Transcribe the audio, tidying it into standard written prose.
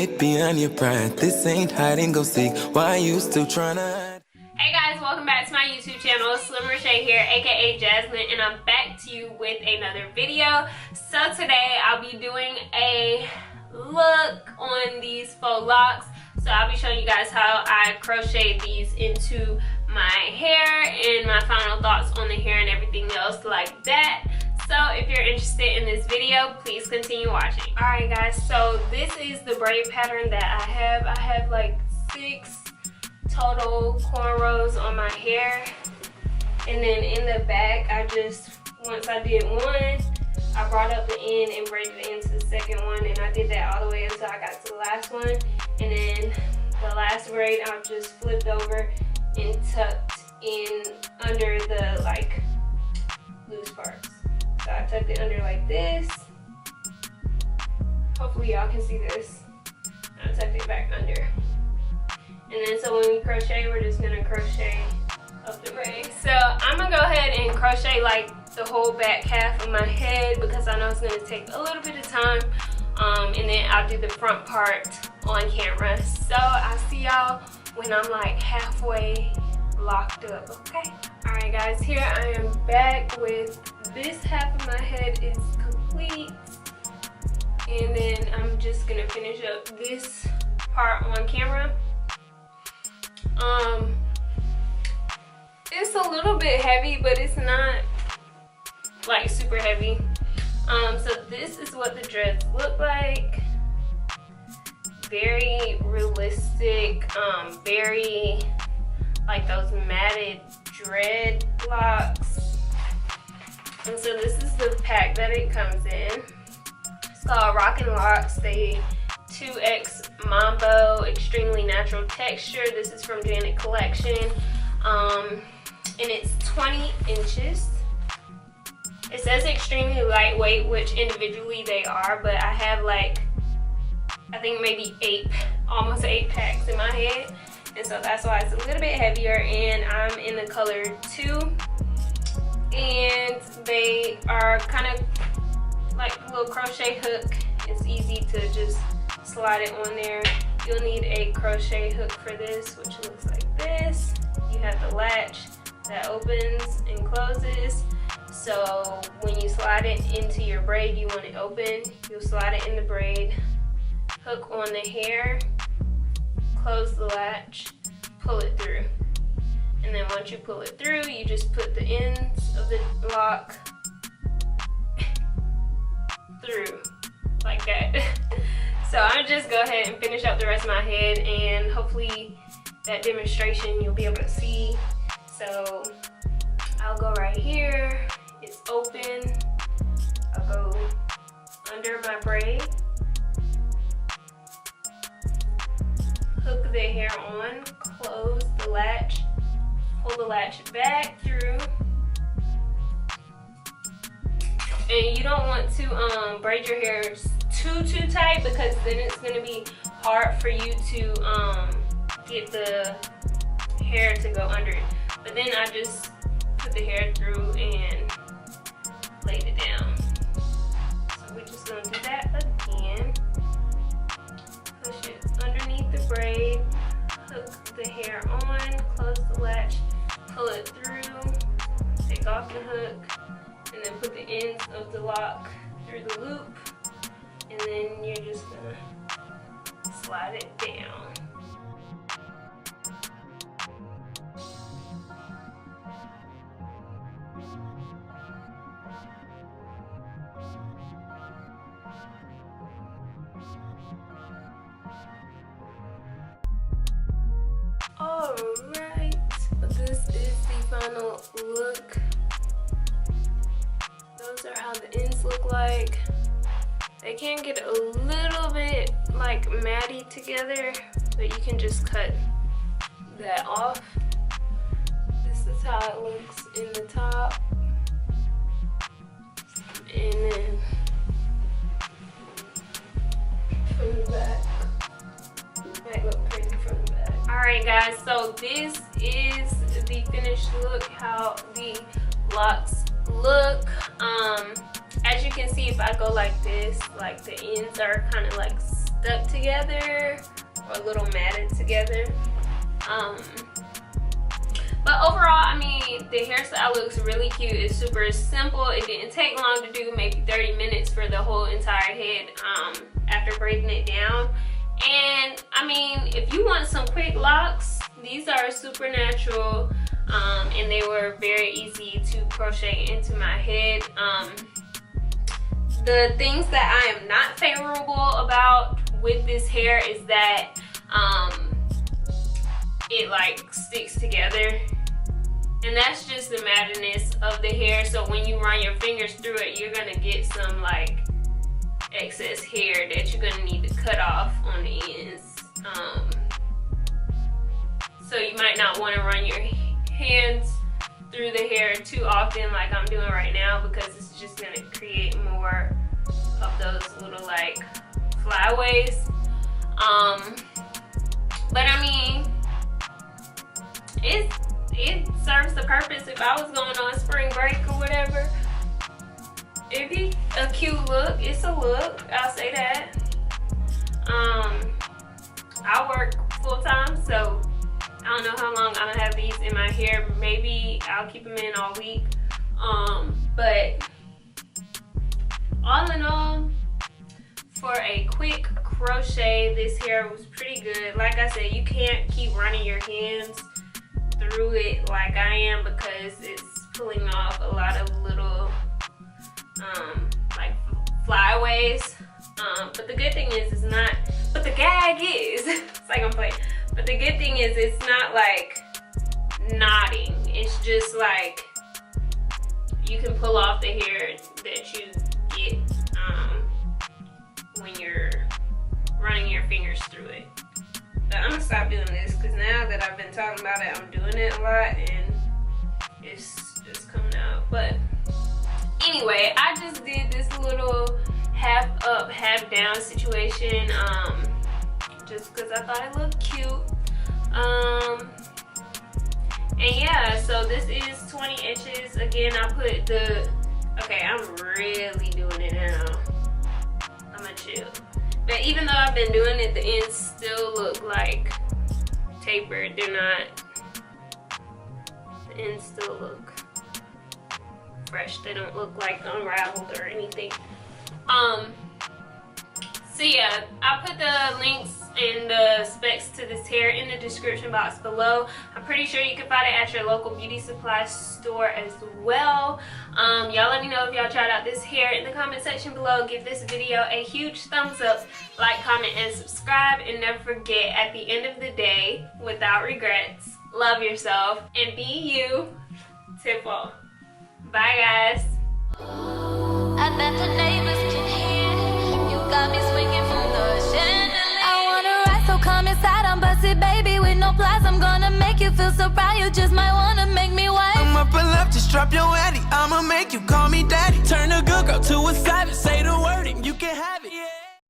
it beyond your pride. This ain't hide and go seek. Why you still trying to hide? Hey guys, welcome back to my YouTube channel. Slim Reshae here, aka Jasmine, and I'm back to you with another video. So today I'll be doing a look on these faux locks. So I'll be showing you guys how I crochet these into my hair and my final thoughts on the hair and everything else like that. So if you're interested in this video, please continue watching. Alright guys, so this is the braid pattern that I have. I have like 6 total cornrows on my hair. And then in the back, once I did one, I brought up the end and braided it into the second one. And I did that all the way until I got to the last one. And then the last braid, I just flipped over and tucked in under the like loose parts. So I tucked it under like this. Hopefully y'all can see this. I tucked it back under. And then so when we crochet, we're just gonna crochet up the braid. So I'm gonna go ahead and crochet like the whole back half of my head because I know it's gonna take a little bit of time. And then I'll do the front part on camera. So I'll see y'all when I'm like halfway locked up, okay? Alright guys, here I am back with this half of my head is complete. And then I'm just gonna finish up this part on camera. It's a little bit heavy, but it's not like super heavy. So this is what the dreads look like. Very realistic, very like those matted dreadlocks. And so this is the pack that it comes in. It's called Rockin Locs. They 2X Mambo, extremely natural texture. This is from Janet Collection. And it's 20 inches. It says extremely lightweight, which individually they are, but I have like, I think maybe almost 8 packs in my head. And so that's why it's a little bit heavier, and I'm in the color 2. And they are kind of like a little crochet hook. It's easy to just slide it on there. You'll need a crochet hook for this, which looks like this. You have the latch that opens and closes. So when you slide it into your braid, you want it open. You'll slide it in the braid, hook on the hair, close the latch, pull it through. And then once you pull it through, you just put the ends of the lock through like that. So I'm just go ahead and finish up the rest of my head, and hopefully that demonstration you'll be able to see. So I'll go right here. It's open. I'll go under my braid, hook the hair on, close the latch, pull the latch back through. And you don't want to braid your hair too tight, because then it's going to be hard for you to get the hair to go under it. But then I just put the hair through and laid it down. So we're just going to do that again. Push it underneath the braid, hook the hair on, close the latch, pull it through, take off the hook, and then put the ends of the lock through the loop. And then you're just gonna slide it down. Alright, this is the final look. Those are how the ends look like. They can get a little bit like matty together, but you can just cut that off. This is how it looks in the top. And then from the back. Might look pretty from the back. Alright guys, so this is the finished look, how the locks look. As you can see, if I go like this, like the ends are kind of like stuck together or a little matted together. But overall, I mean, the hairstyle looks really cute. It's super simple. It didn't take long to do, maybe 30 minutes for the whole entire head after braiding it down. And I mean, if you want some quick locks, these are super natural, and they were very easy to crochet into my head. The things that I am not favorable about with this hair is that it like sticks together, and that's just the matterness of the hair. So when you run your fingers through it, you're gonna get some like excess hair that you're gonna need to cut off on the ends. So you might not want to run your hands through the hair too often like I'm doing right now, because it's just gonna create more of those little like flyaways. But I mean, it serves the purpose. If I was going on spring break or whatever, it'd be a cute look. It's a look, I'll say that. I work full-time, so I don't know how long I'm gonna have these in my hair. Maybe I'll keep them in all week. But all in all, for a quick crochet, this hair was pretty good. Like I said, you can't keep running your hands through it like I am, because it's pulling off a lot of little like flyaways. But the good thing is it's not, but the gag is, it's like I'm playing, but the good thing is it's not like knotting. It's just like you can pull off the hair that you get when you're running your fingers through it. But I'm gonna stop doing this, because now that I've been talking about it, I'm doing it a lot and it's just coming out. But anyway, I just did this little half up, half down situation, just because I thought it looked cute. And yeah, so this is 20 inches. Again, I put the, okay, I'm really doing it now. I'm gonna chill. But even though I've been doing it, the ends still look like tapered. They're not, the ends still look fresh. They don't look like unraveled or anything. So yeah, I'll put the links and the specs to this hair in the description box below. I'm pretty sure you can find it at your local beauty supply store as well. Y'all let me know if y'all tried out this hair in the comment section below. Give this video a huge thumbs up, like, comment, and subscribe. And never forget, at the end of the day, without regrets, love yourself and be you. Tip off. Bye guys. I bet the neighbors can hear. You got me swinging from the chandelier. I wanna ride, so come inside. I'm busted, baby, with no flies. I'm gonna make you feel so proud. You just might wanna make me wife. I'ma pull up, just drop your Addy. I'ma make you call me daddy. Turn a good girl to a savage. Say the word and you can have